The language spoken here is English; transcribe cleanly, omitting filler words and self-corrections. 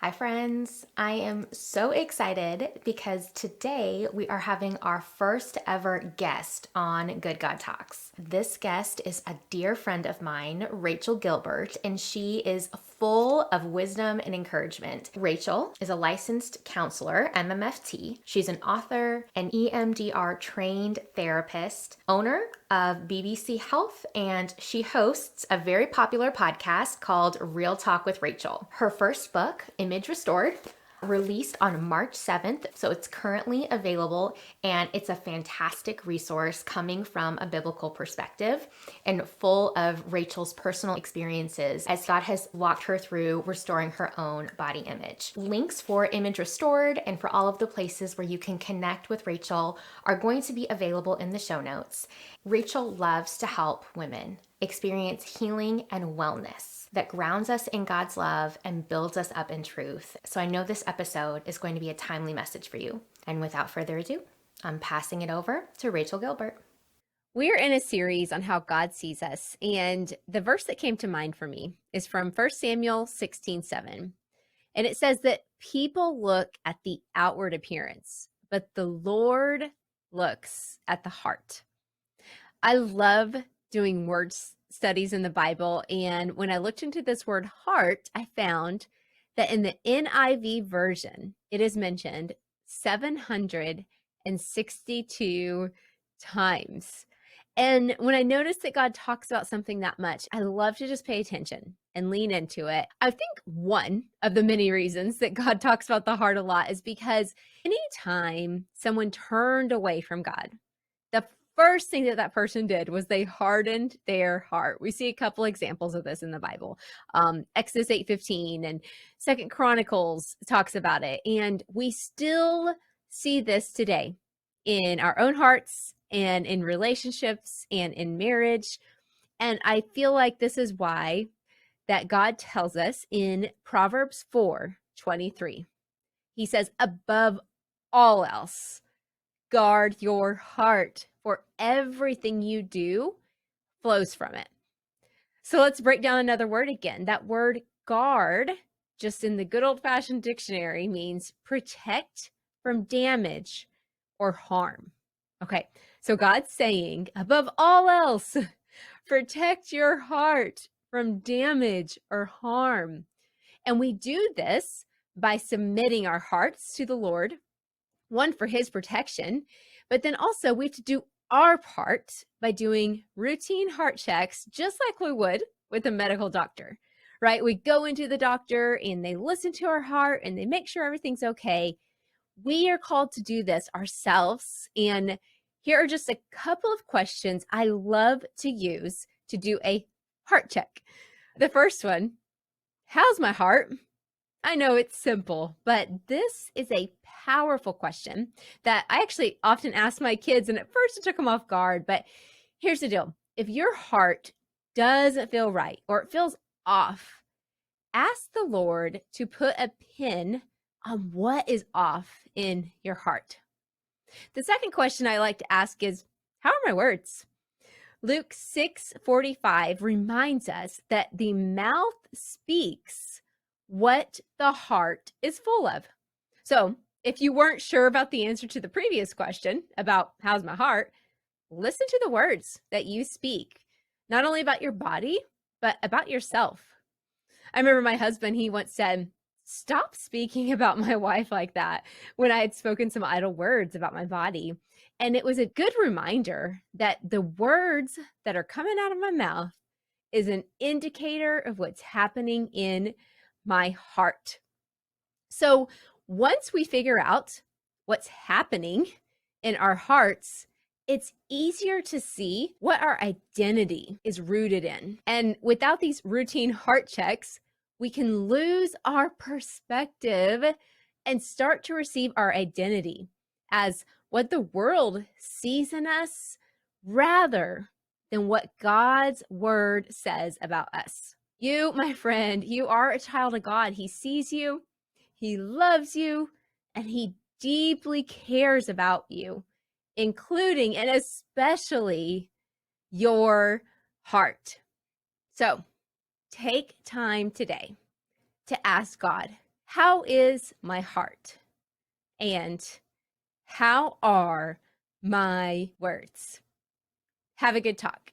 Hi, friends. I am so excited because today we are having our first ever guest on Good God Talks. This guest is a dear friend of mine, Rachel Gilbert, and she is full of wisdom and encouragement. Rachel is a licensed counselor, MMFT. She's an author, an EMDR trained therapist, owner of BBC Health, and she hosts a very popular podcast called Real Talk with Rachel. Her first book, Image Restored, released on March 7th, so it's currently available, and it's a fantastic resource coming from a biblical perspective and full of Rachel's personal experiences as God has walked her through restoring her own body image. Links for Image Restored and for all of the places where you can connect with Rachel are going to be available in the show notes. Rachel loves to help women experience healing and wellness that grounds us in God's love and builds us up in truth. So I know this episode is going to be a timely message for you. And without further ado, I'm passing it over to Rachel Gilbert. We're in a series on how God sees us, and the verse that came to mind for me is from 1 Samuel 16:7. And it says that people look at the outward appearance, but the Lord looks at the heart. I love doing word studies in the Bible, and when I looked into this word heart, I found that in the NIV version, it is mentioned 762 times. And when I notice that God talks about something that much, I love to just pay attention and lean into it. I think one of the many reasons that God talks about the heart a lot is because anytime someone turned away from God, the first thing that person did was they hardened their heart. We see a couple examples of this in the Bible. Exodus 8:15 and Second Chronicles talks about it. And we still see this today in our own hearts and in relationships and in marriage. And I feel like this is why that God tells us in Proverbs 4:23. He says, above all else, guard your heart, for everything you do flows from it. So let's break down another word again. That word guard, just in the good old-fashioned dictionary, means protect from damage or harm. Okay, so God's saying, above all else, protect your heart from damage or harm. And we do this by submitting our hearts to the Lord, one, for his protection, but then also we have to do our part by doing routine heart checks, just like we would with a medical doctor, right? We go into the doctor and they listen to our heart and they make sure everything's okay. We are called to do this ourselves. And here are just a couple of questions I love to use to do a heart check. The first one, how's my heart? I know it's simple, but this is a powerful question that I actually often ask my kids. And at first it took them off guard, but here's the deal. If your heart doesn't feel right or it feels off, ask the Lord to put a pin on what is off in your heart. The second question I like to ask is, how are my words? Luke 6:45 reminds us that the mouth speaks what the heart is full of. So if you weren't sure about the answer to the previous question about how's my heart, listen to the words that you speak, not only about your body, but about yourself. I remember my husband, he once said, stop speaking about my wife like that when I had spoken some idle words about my body. And it was a good reminder that the words that are coming out of my mouth is an indicator of what's happening in my heart. So once we figure out what's happening in our hearts, it's easier to see what our identity is rooted in. And without these routine heart checks, we can lose our perspective and start to receive our identity as what the world sees in us rather than what God's word says about us. You, my friend, you are a child of God. He sees you, he loves you, and he deeply cares about you, including and especially your heart. So take time today to ask God, how is my heart? And how are my words? Have a good talk.